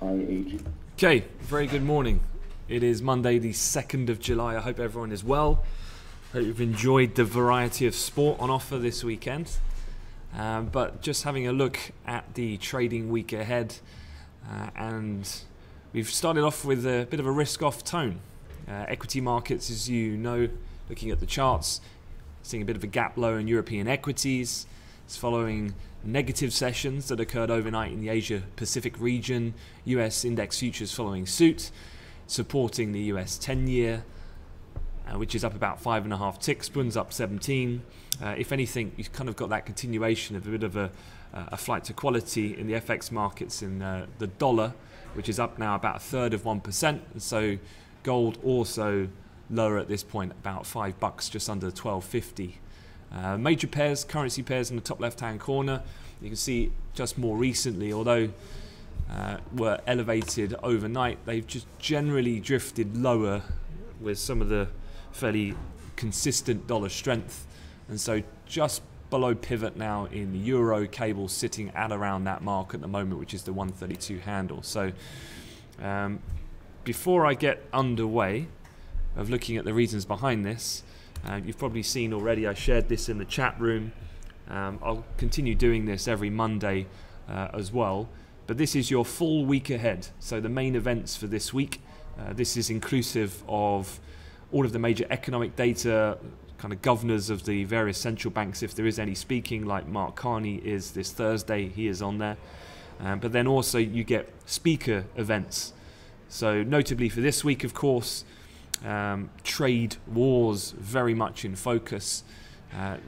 Okay, very good morning. It is Monday the 2nd of July. I hope everyone is well. Hope you've enjoyed the variety of sport on offer this weekend. But just having a look at the trading week ahead, and we've started off with a bit of a risk-off tone. Equity markets, as you know, looking at the charts, seeing a bit of a gap low in European equities. It's following negative sessions that occurred overnight in the Asia-Pacific region. US index futures following suit, supporting the US 10-year, which is up about 5.5 ticks. Bunds up 17. If anything, you've kind of got that continuation of a bit of a flight to quality in the FX markets in the dollar, which is up now about 1/3 of 1%. And so gold also lower at this point, about $5, just under 12.50. Major pairs, currency pairs in the top left-hand corner. You can see just more recently, although were elevated overnight, they've just generally drifted lower with some of the fairly consistent dollar strength. And so just below pivot now in the euro, cable sitting at around that mark at the moment, which is the 132 handle. So before I get underway of looking at the reasons behind this, you've probably seen already, I shared this in the chat room. I'll continue doing this every Monday as well. But this is your full week ahead. So the main events for this week, this is inclusive of all of the major economic data, kind of governors of the various central banks, if there is any speaking, like Mark Carney is this Thursday, he is on there. But then also you get speaker events. So notably for this week, of course, trade wars very much in focus.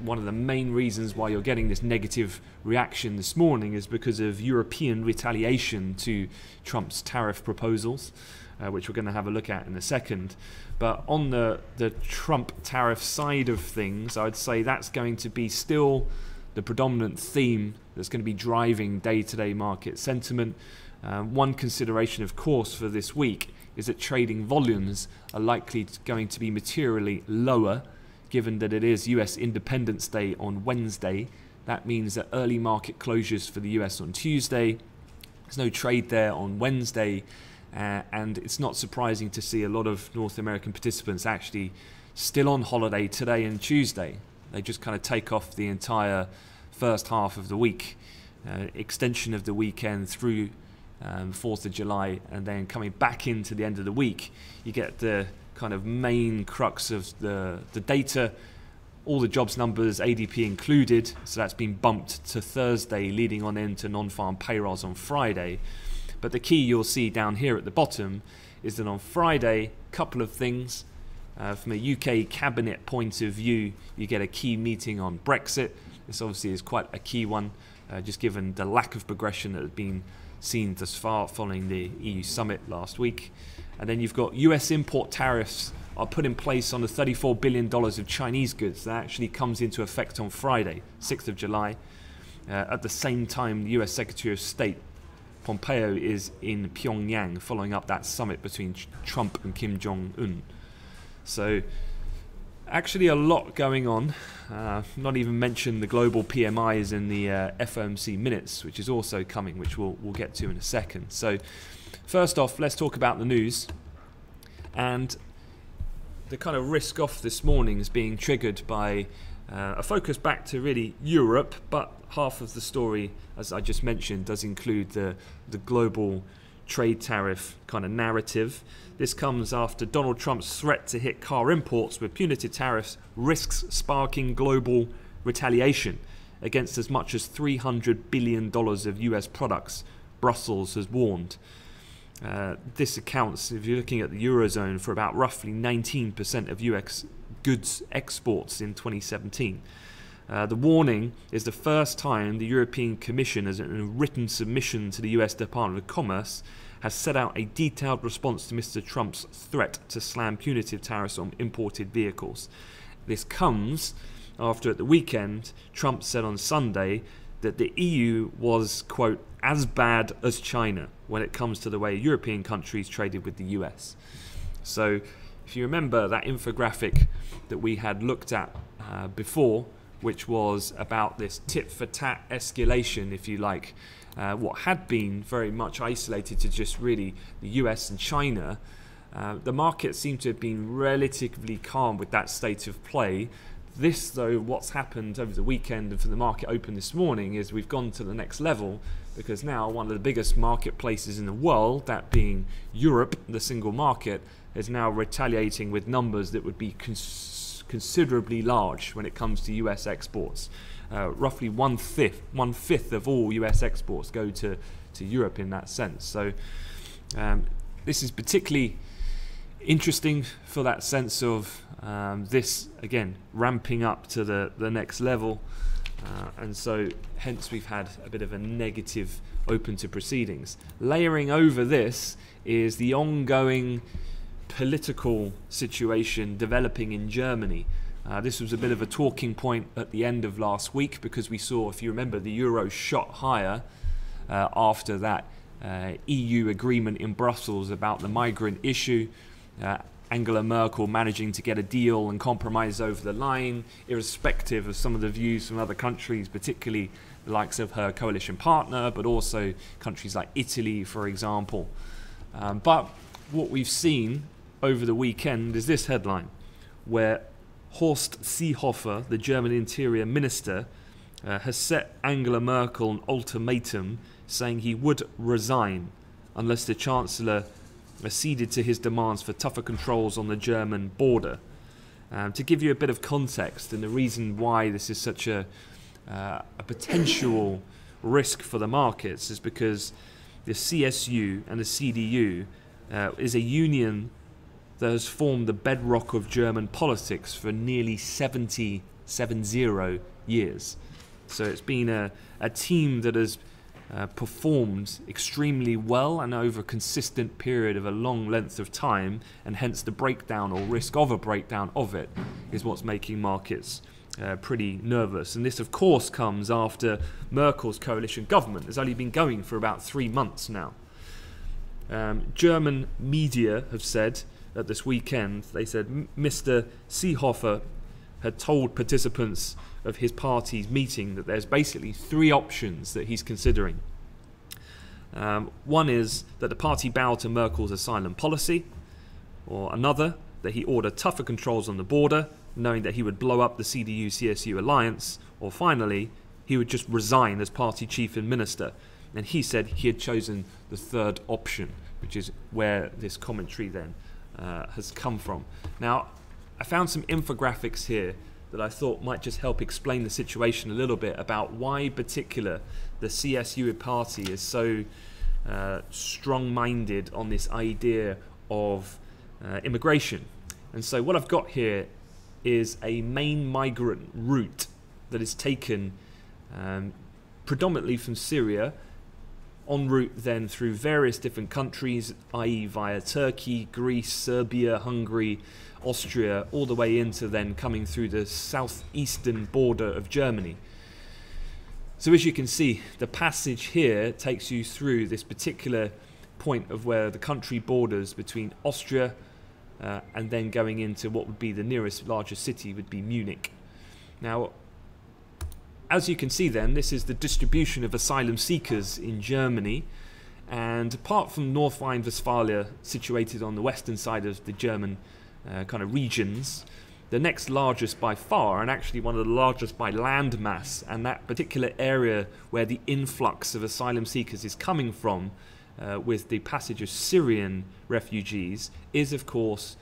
One of the main reasons why you're getting this negative reaction this morning is because of European retaliation to Trump's tariff proposals, which we're going to have a look at in a second. But on the Trump tariff side of things, I'd say that's going to be still the predominant theme that's going to be driving day-to-day market sentiment. One consideration, of course, for this week is that trading volumes are likely going to be materially lower, given that it is US Independence Day on Wednesday. That means that early market closures for the US on Tuesday. There's no trade there on Wednesday, and it's not surprising to see a lot of North American participants actually still on holiday today and Tuesday. They just kind of take off the entire first half of the week, extension of the weekend through 4th of July, and then coming back into the end of the week, you get the kind of main crux of the data, all the jobs numbers, ADP included, so that's been bumped to Thursday, leading on into non-farm payrolls on Friday. But the key you'll see down here at the bottom is that on Friday, a couple of things. From a UK cabinet point of view, you get a key meeting on Brexit. This obviously is quite a key one, just given the lack of progression that has been seen thus far following the EU summit last week. And then you've got US import tariffs are put in place on the $34 billion of Chinese goods. That actually comes into effect on Friday, 6th of July. At the same time, the US Secretary of State Pompeo is in Pyongyang, following up that summit between Trump and Kim Jong-un. So actually a lot going on. Not even mention the global PMIs in the FOMC minutes, which is also coming, which we'll get to in a second. So first off, let's talk about the news. And the kind of risk off this morning is being triggered by a focus back to really Europe, but half of the story, as I just mentioned, does include the global trade tariff kind of narrative. This comes after Donald Trump's threat to hit car imports with punitive tariffs risks sparking global retaliation against as much as $300 billion of US products, Brussels has warned. This accounts, if you're looking at the Eurozone, for about roughly 19% of US goods exports in 2017. The warning is the first time the European Commission, as a written submission to the US Department of Commerce, has set out a detailed response to Mr. Trump's threat to slam punitive tariffs on imported vehicles. This comes after, at the weekend, Trump said on Sunday that the EU was, quote, as bad as China when it comes to the way European countries traded with the US. So if you remember that infographic that we had looked at before, which was about this tit-for-tat escalation, if you like, what had been very much isolated to just really the US and China, the market seemed to have been relatively calm with that state of play. This, though, what's happened over the weekend and for the market open this morning is we've gone to the next level, because now one of the biggest marketplaces in the world, that being Europe, the single market, is now retaliating with numbers that would be considerably large when it comes to US exports. Roughly one fifth of all US exports go to Europe in that sense. So this is particularly interesting for that sense of this, again, ramping up to the next level. And so hence we've had a bit of a negative open to proceedings. Layering over this is the ongoing political situation developing in Germany. This was a bit of a talking point at the end of last week, because we saw, if you remember, the euro shot higher after that EU agreement in Brussels about the migrant issue. Angela Merkel managing to get a deal and compromise over the line, irrespective of some of the views from other countries, particularly the likes of her coalition partner, but also countries like Italy, for example. But what we've seen over the weekend is this headline, where Horst Seehofer, the German Interior Minister, has set Angela Merkel an ultimatum, saying he would resign unless the Chancellor acceded to his demands for tougher controls on the German border. To give you a bit of context and the reason why this is such a potential risk for the markets is because the CSU and the CDU is a union that has formed the bedrock of German politics for nearly 70 years. So it's been a team that has performed extremely well and over a consistent period of a long length of time, and hence the breakdown or risk of a breakdown of it is what's making markets pretty nervous. And this, of course, comes after Merkel's coalition government has only been going for about 3 months now. German media have said at this weekend, they said Mr. Seehofer had told participants of his party's meeting that there's basically 3 options that he's considering. One is that the party bow to Merkel's asylum policy, or another, that he order tougher controls on the border, knowing that he would blow up the CDU-CSU alliance, or finally, he would just resign as party chief and minister. And he said he had chosen the 3rd option, which is where this commentary then has come from. Now, I found some infographics here that I thought might just help explain the situation a little bit about why in particular the CSU party is so strong-minded on this idea of immigration. And so what I've got here is a main migrant route that is taken predominantly from Syria, en route then through various different countries, i.e. via Turkey, Greece, Serbia, Hungary, Austria, all the way into then coming through the southeastern border of Germany. So as you can see, the passage here takes you through this particular point of where the country borders between Austria and then going into what would be the nearest largest city would be Munich. Now, as you can see then, this is the distribution of asylum seekers in Germany, and apart from North Rhine-Westphalia, situated on the western side of the German kind of regions, the next largest by far, and actually one of the largest by land mass, and that particular area where the influx of asylum seekers is coming from with the passage of Syrian refugees, is of course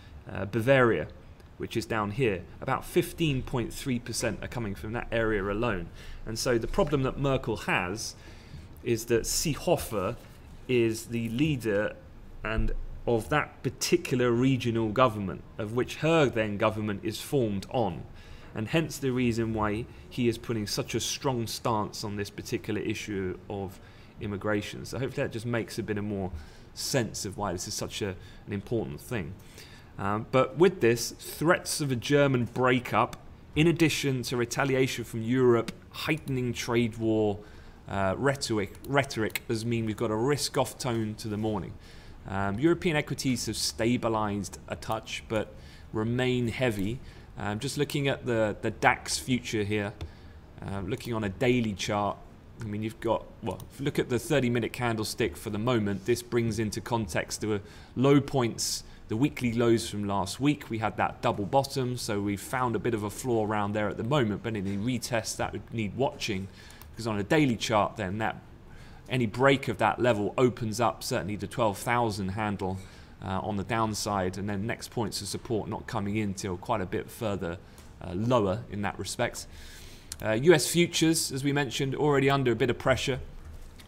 Bavaria, which is down here. About 15.3% are coming from that area alone. And so the problem that Merkel has is that Seehofer is the leader and of that particular regional government, of which her then government is formed on. And hence the reason why he is putting such a strong stance on this particular issue of immigration. So hopefully that just makes a bit of more sense of why this is such an important thing. But with this, threats of a German breakup, in addition to retaliation from Europe, heightening trade war rhetoric has mean we've got a risk-off tone to the morning. European equities have stabilised a touch, but remain heavy. Just looking at the DAX future here, looking on a daily chart, I mean, you've got, well, if you look at the 30-minute candlestick for the moment, this brings into context the low points, the weekly lows from last week. We had that double bottom, so we've found a bit of a floor around there at the moment, but any retest that would need watching, because on a daily chart then that any break of that level opens up certainly the 12,000 handle on the downside, and then next points of support not coming in till quite a bit further lower in that respect. US futures, as we mentioned, already under a bit of pressure.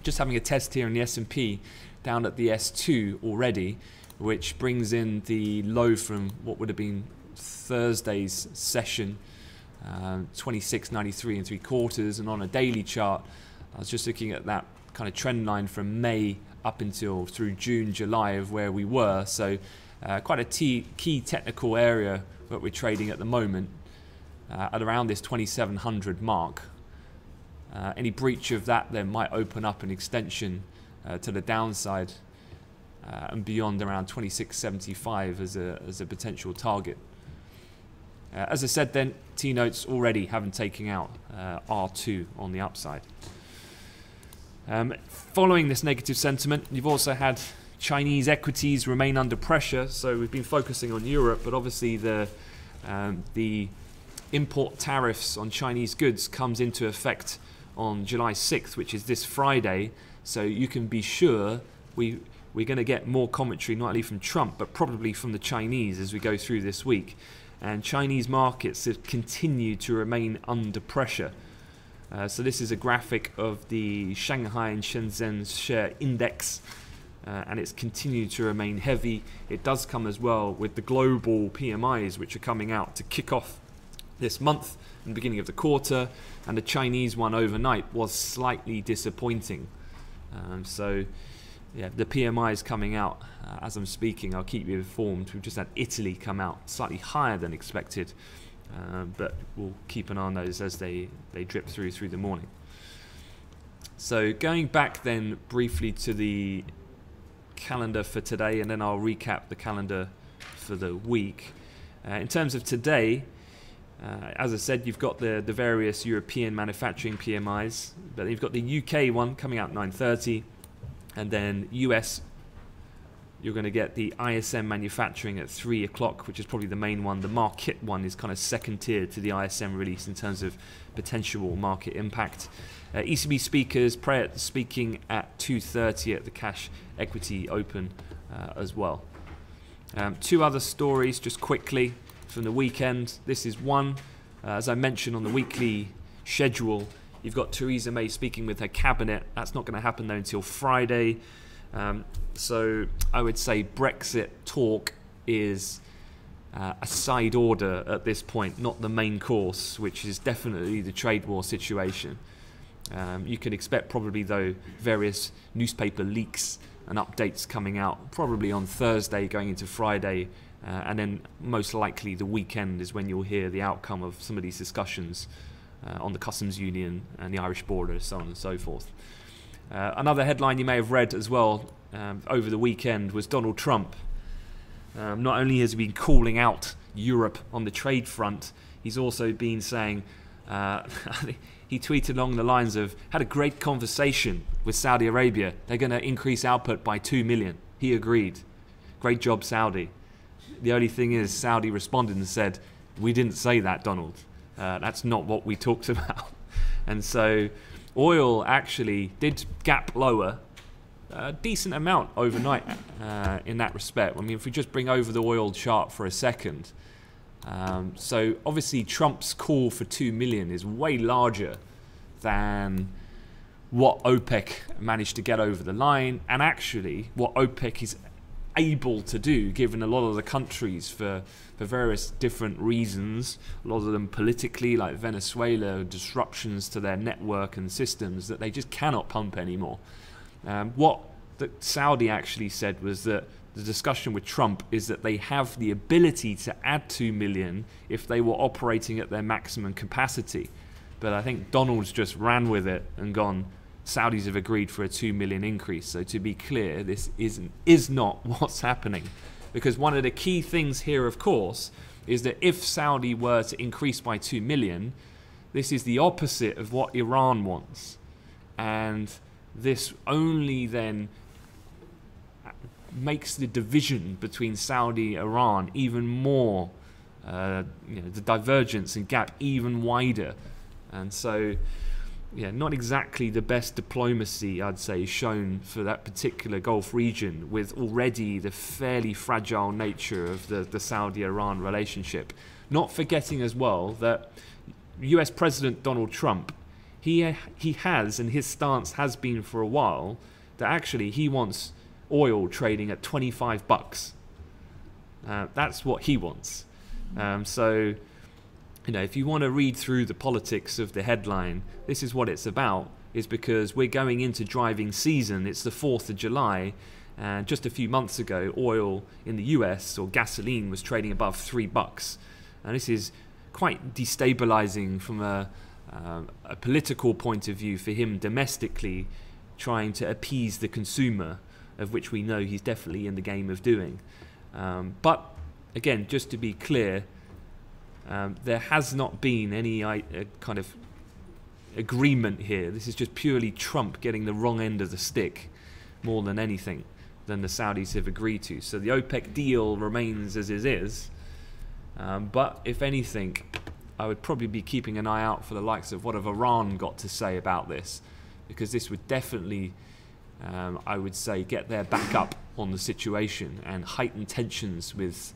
Just having a test here in the S&P down at the S2 already, which brings in the low from what would have been Thursday's session, 26.93 3/4. And on a daily chart, I was just looking at that kind of trend line from May up until through June, July of where we were. So quite a key technical area that we're trading at the moment. At around this 2700 mark. Any breach of that then might open up an extension to the downside and beyond around 2675 as a potential target. As I said then, T-notes already haven't taken out R2 on the upside. Following this negative sentiment, you've also had Chinese equities remain under pressure. So we've been focusing on Europe, but obviously the import tariffs on Chinese goods comes into effect on July 6th, which is this Friday. So you can be sure we're going to get more commentary, not only from Trump, but probably from the Chinese as we go through this week. And Chinese markets have continued to remain under pressure. So this is a graphic of the Shanghai and Shenzhen share index, and it's continued to remain heavy. It does come as well with the global PMIs, which are coming out to kick off this month and beginning of the quarter, and the Chinese one overnight was slightly disappointing. So yeah, the PMI is coming out as I'm speaking. I'll keep you informed. We've just had Italy come out slightly higher than expected, but we'll keep an eye on those as they drip through the morning. So going back then briefly to the calendar for today, and then I'll recap the calendar for the week. In terms of today, as I said, you've got the various European manufacturing PMIs, but you've got the UK one coming out at 9:30, and then US, you're going to get the ISM manufacturing at 3 o'clock, which is probably the main one. The market one is kind of second tier to the ISM release in terms of potential market impact. ECB speakers, speaking at 2:30 at the cash equity open as well. Two other stories just quickly from the weekend. This is one, as I mentioned on the weekly schedule, you've got Theresa May speaking with her cabinet. That's not going to happen though until Friday. So I would say Brexit talk is a side order at this point, not the main course, which is definitely the trade war situation. You could expect probably though various newspaper leaks and updates coming out probably on Thursday going into Friday. And then most likely the weekend is when you'll hear the outcome of some of these discussions on the customs union and the Irish border, so on and so forth. Another headline you may have read as well over the weekend was Donald Trump. Not only has he been calling out Europe on the trade front, he's also been saying, he tweeted along the lines of, had a great conversation with Saudi Arabia. They're going to increase output by 2 million. He agreed. Great job, Saudi. The only thing is, Saudi responded and said, we didn't say that, Donald. That's not what we talked about. And so oil actually did gap lower a decent amount overnight in that respect. I mean, if we just bring over the oil chart for a second. So obviously Trump's call for 2 million is way larger than what OPEC managed to get over the line, and actually what OPEC is able to do, given a lot of the countries for various different reasons, a lot of them politically, like Venezuela, disruptions to their network and systems that they just cannot pump anymore. What the Saudi actually said was that the discussion with Trump is that they have the ability to add 2 million if they were operating at their maximum capacity. But I think Donald's just ran with it and gone, Saudis have agreed for a 2 million increase. So to be clear, this is not what's happening. Because one of the key things here, of course, is that if Saudi were to increase by 2 million, this is the opposite of what Iran wants. and this only then makes the division between Saudi and Iran even more, the divergence and gap even wider. And so, not exactly the best diplomacy, I'd say, shown for that particular Gulf region, with already the fairly fragile nature of the Saudi-Iran relationship. Not forgetting as well that US President Donald Trump, he has, and his stance has been for a while, that actually he wants oil trading at $25. That's what he wants. So, if you want to read through the politics of the headline, this is what it's about, is because we're going into driving season. It's the 4th of July, and just a few months ago, oil in the US, or gasoline, was trading above $3. And this is quite destabilizing from a political point of view for him domestically, trying to appease the consumer, of which we know he's definitely in the game of doing. But again, just to be clear, there has not been any kind of agreement here. This is just purely Trump getting the wrong end of the stick more than anything than the Saudis have agreed to. So the OPEC deal remains as it is. But if anything, I would probably be keeping an eye out for the likes of what have Iran got to say about this, because this would definitely, I would say, get their back up on the situation and heighten tensions with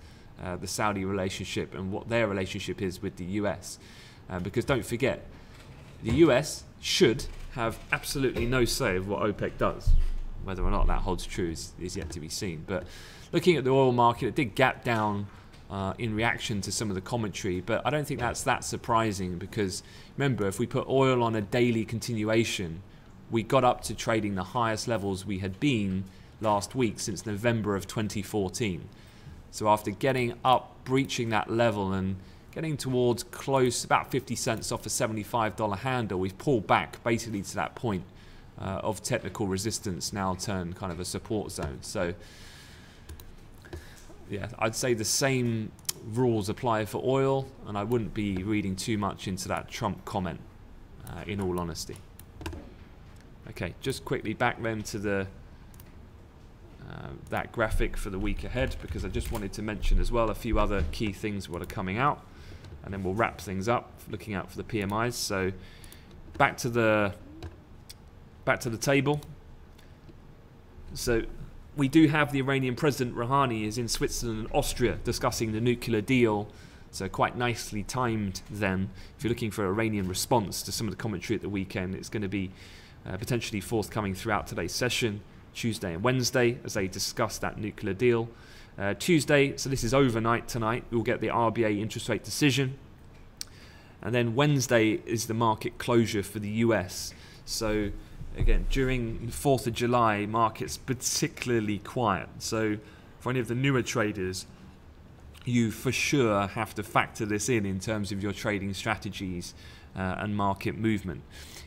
the Saudi relationship and what their relationship is with the US. Because don't forget, the US should have absolutely no say of what OPEC does. Whether or not that holds true is yet to be seen. But looking at the oil market, it did gap down in reaction to some of the commentary, but I don't think that's that surprising, because remember, if we put oil on a daily continuation, we got up to trading the highest levels we had been last week since November of 2014. So after getting up, breaching that level and getting towards close, about 50 cents off a $75 handle, we've pulled back basically to that point of technical resistance, now turned kind of a support zone. So yeah, I'd say the same rules apply for oil, and I wouldn't be reading too much into that Trump comment, in all honesty. Okay, just quickly back then to the that graphic for the week ahead, because I just wanted to mention as well a few other key things what are coming out, and then we'll wrap things up looking out for the PMIs. So back to the table. So we do have the Iranian President Rouhani is in Switzerland and Austria discussing the nuclear deal, so quite nicely timed then. If you're looking for Iranian response to some of the commentary at the weekend, it's going to be potentially forthcoming throughout today's session, Tuesday and Wednesday, as they discuss that nuclear deal. Tuesday, so this is overnight tonight, we'll get the RBA interest rate decision. And then Wednesday is the market closure for the US. So again, during the 4th of July, markets particularly quiet. So for any of the newer traders, you for sure have to factor this in terms of your trading strategies and market movement.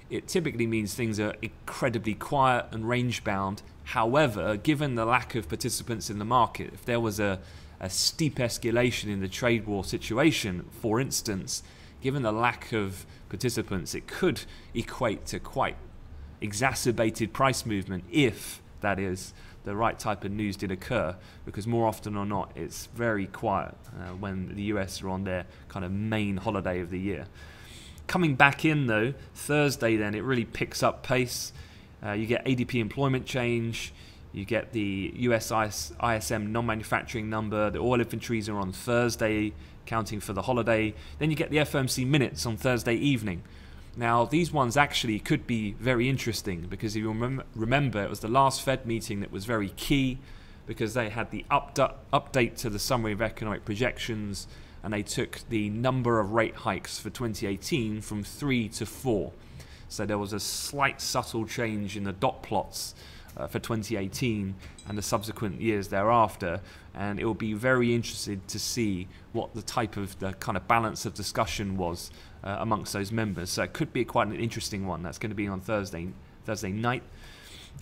It typically means things are incredibly quiet and range bound. However, given the lack of participants in the market, if there was a steep escalation in the trade war situation, for instance, given the lack of participants, it could equate to quite exacerbated price movement, if that is the right type of news did occur, because more often or not it's very quiet when the US are on their kind of main holiday of the year. Coming back in though, Thursday then it really picks up pace. You get ADP employment change, you get the US ISM non-manufacturing number, the oil inventories are on Thursday, counting for the holiday. Then you get the FOMC minutes on Thursday evening. Now, these ones actually could be very interesting, because if you remember, it was the last Fed meeting that was very key, because they had the update to the summary of economic projections, and they took the number of rate hikes for 2018 from 3 to 4. So there was a slight subtle change in the dot plots for 2018 and the subsequent years thereafter, and it will be very interested to see what the kind of balance of discussion was amongst those members. So it could be quite an interesting one. That's going to be on Thursday night.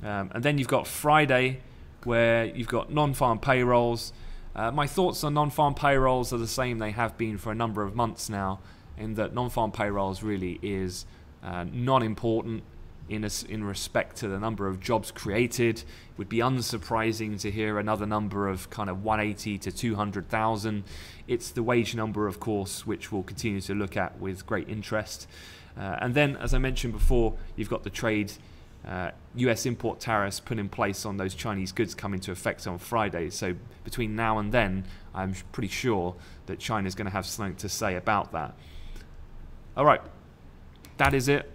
And then you've got Friday, where you've got non-farm payrolls. My thoughts on non-farm payrolls are the same they have been for a number of months now, in that non-farm payrolls really is not important. in respect to the number of jobs created. It would be unsurprising to hear another number of kind of 180 to 200,000. It's the wage number, of course, which we'll continue to look at with great interest. And then, as I mentioned before, you've got the trade US import tariffs put in place on those Chinese goods come into effect on Friday. So between now and then, I'm pretty sure that China's going to have something to say about that. All right, that is it.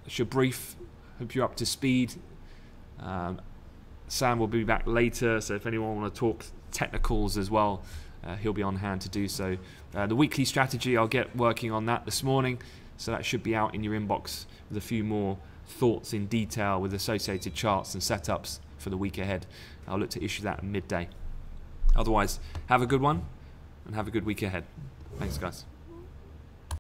It's your brief. Hope you're up to speed. Sam will be back later, so if anyone want to talk technicals as well, he'll be on hand to do so. The weekly strategy, I'll get working on that this morning, so that should be out in your inbox with a few more thoughts in detail with associated charts and setups for the week ahead. I'll look to issue that at midday. Otherwise, have a good one and have a good week ahead. Thanks, guys.